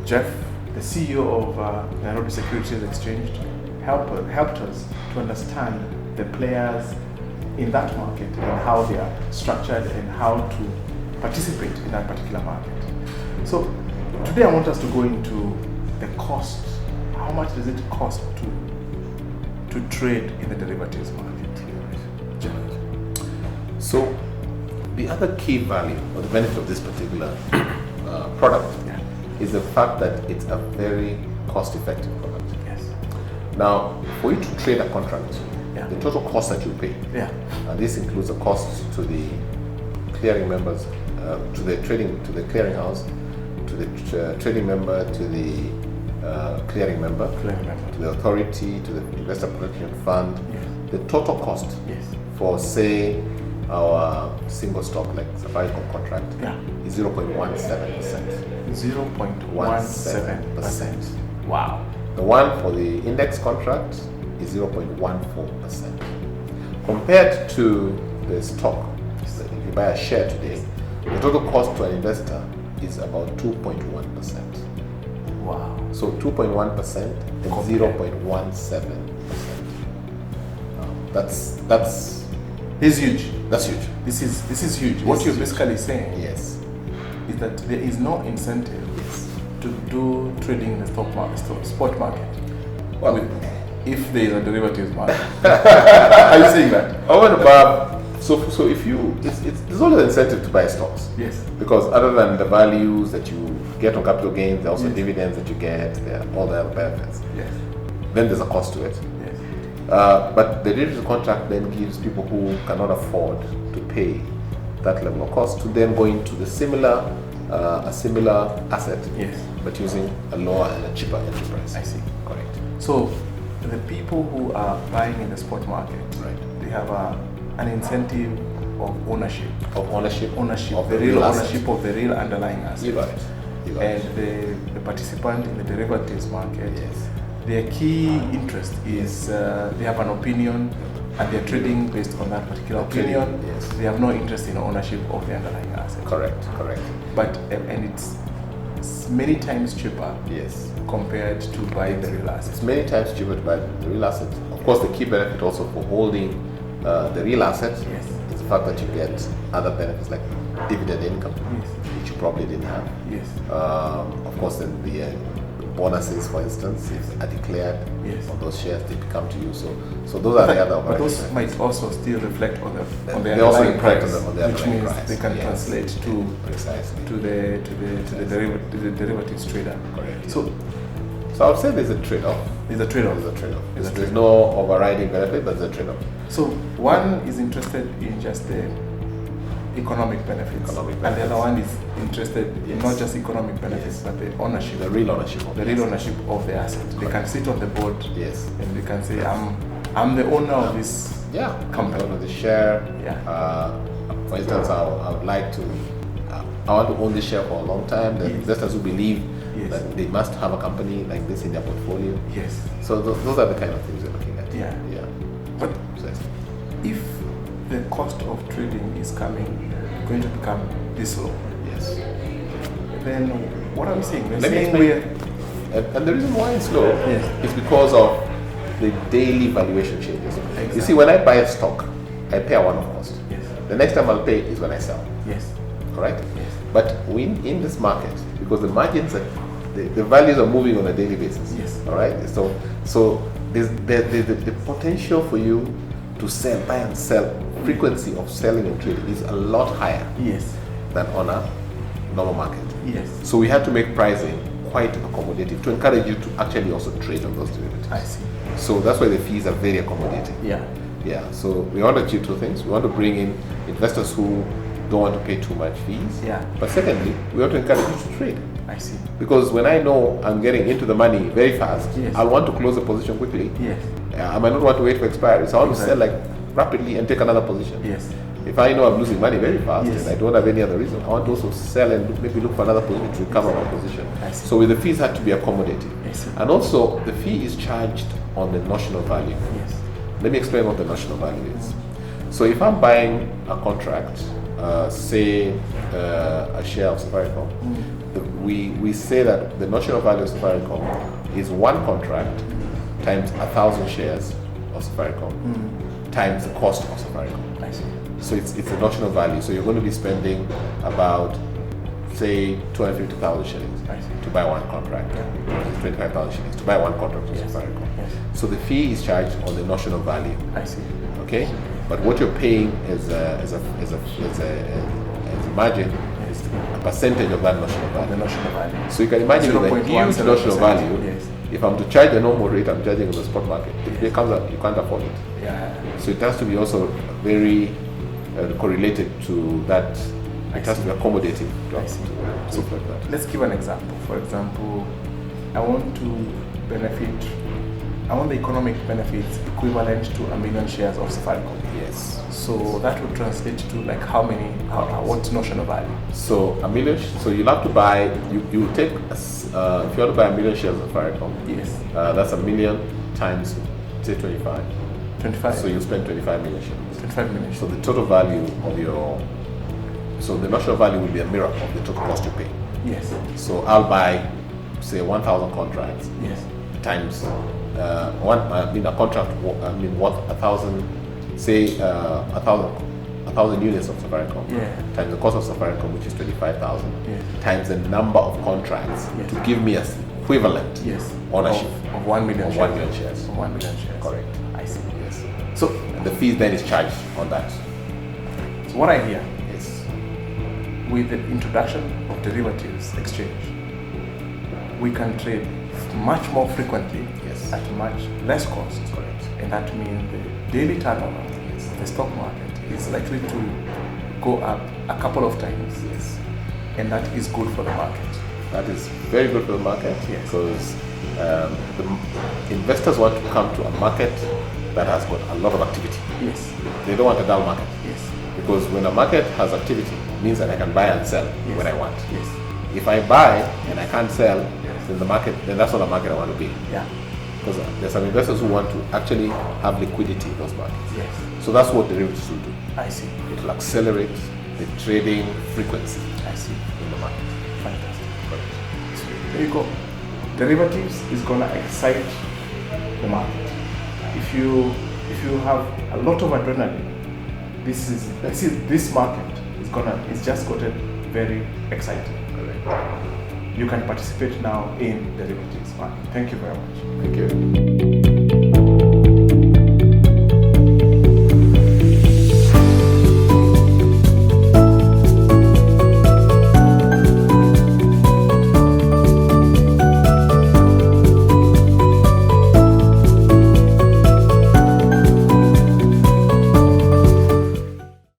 Jeff, the CEO of Nairobi Securities Exchange, helped us to understand the players in that market and how they are structured and how to participate in that particular market. So today I want us to go into the cost. How much does it cost to trade in the derivatives market? Jeff. So the other key value or the benefit of this particular product is the fact that it's a very cost-effective product. Yes. Now, for you to trade a contract, the total cost that you pay, and this includes the costs to the clearing members, to the clearing house, to the trading member, to the clearing member, to the authority, to the investor protection fund. The total cost for, say, our single stock like Safaricom contract is 0.17%. 0.17%. Wow. The one for the index contract is 0.14%. Compared to the stock, so if you buy a share today, the total cost to an investor is about 2.1%. Wow. So 2.1% and 0.17%. That's huge. That's huge. This is huge. What you're basically saying is that there is no incentive to do trading in the spot market. Well, if there is a derivatives market. Are you saying that? Over and above, so if you, there's always an incentive to buy stocks. Yes. Because other than the values that you get on capital gains, there are also dividends that you get, there are all the other benefits. Yes. Then there's a cost to it. Yes. But the derivative contract then gives people who cannot afford to pay that level of cost to then go into the similar asset, but using a lower and a cheaper entry price. I see. Correct. So the people who are buying in the spot market, they have an incentive of ownership. Ownership of the real ownership of the real underlying asset. You got it. And the participant in the derivatives market, their key interest is they have an opinion and they're trading based on that particular opinion. They have no interest in ownership of the underlying asset. Correct. But and it's many times cheaper compared to buying the real asset. It's many times cheaper to buy the real asset. Of course, the key benefit also for holding the real asset is the fact that you get other benefits like dividend income, which you probably didn't have. Of course, then the bonuses, for instance, if are declared on those shares, they become to you. So those are the other. But those might also still reflect on the underlying price, which means they can translate to the derivatives trader. Correct. So I would say there's a trade-off. There's no overriding benefit, but there's a trade-off. So one is interested in just the economic benefits, and the other one is interested in not just economic benefits, but the ownership, the real ownership of the asset. They can sit on the board, and they can say, "I'm the owner of this company, of the share." For instance, I would like to, I want to own this share for a long time. The investors who believe that they must have a company like this in their portfolio. So those are the kind of things we're looking at. But if the cost of trading is going to become this low, then what are we saying? And the reason why it's low is because of the daily valuation changes. You see, when I buy a stock, I pay a one-off cost. The next time I'll pay is when I sell. Correct? But in this market, because the margins are, the values are moving on a daily basis. All right. So there's the potential for you to sell, buy and sell. Frequency of selling and trading is a lot higher than on a normal market. So we had to make pricing quite accommodative to encourage you to actually also trade on those derivatives. I see. So that's why the fees are very accommodating. So we want to achieve two things. We want to bring in investors who don't want to pay too much fees. But secondly, we want to encourage you to trade. I see. Because when I know I'm getting into the money very fast, I'll want to close the position quickly. I might not want to wait for expiry. So I want to sell like rapidly and take another position. If I know I'm losing money very fast and I don't have any other reason, I want to also sell and maybe look for another position to recover my position. So with the fees had to be accommodated. And also the fee is charged on the notional value. Yes. Let me explain what the notional value is. So if I'm buying a contract say a share of Safaricom, we say that the notional value of Safaricom is one contract times 1,000 shares of Safaricom times the cost of Safaricom. I see. So it's a notional value. So you're going to be spending about, say, 250,000 shillings to buy one contract. 25,000 shillings to buy one contract of Safaricom. Yes. So the fee is charged on the notional value. I see. Okay, but what you're paying as a margin is a percentage of that notional value. The notional value. So you can imagine with a huge notional value. Yes. If I'm to charge the normal rate I'm charging on the spot market, if it comes up, you can't afford it. Yeah. So it has to be also very correlated to that. It has to be accommodating to stuff like that. Let's give an example. For example, I want the economic benefits equivalent to 1 million shares of Safaricom. Yes. So that would translate to like what notional value? So a million. So you'll have to buy. You take if you want to buy 1 million shares of Safaricom. Yes. That's 1 million times say 25. 25. So you spend 25 million shares. 25 million. So the total value of the notional value will be a mirror of the total cost you pay. Yes. So I'll buy, say, 1,000 contracts. Yes. Times a contract. Worth 1,000. Say 1,000 units of Safaricom. Yeah. Times the cost of Safaricom, which is 25,000. Yes. Times the number of contracts to give me an equivalent ownership of 1 million of shares. 1 million shares. Of 1 million shares. Correct. I see. Yes. So the fee then is charged on that. So what I hear Yes. with the introduction of derivatives exchange, we can trade much more frequently at much less cost. Correct. And that means the daily turnover of the stock market is likely to go up a couple of times. Yes. And that is good for the market. That is very good for the market because the investors want to come to a market that has got a lot of activity. Yes. They don't want a dull market. Yes. Because when a market has activity, it means that I can buy and sell when I want. Yes. If I buy and I can't sell, then that's not a market I want to be. Yeah. Because there's some investors who want to actually have liquidity in those markets. Yes. So that's what derivatives will do. I see. It will accelerate the trading frequency I see. in the market. Fantastic. So there you go. Derivatives is gonna excite the market. If you have a lot of adrenaline, this market is just gotten very exciting. Correct. You can participate now in derivatives market. Thank you very much. Thank you.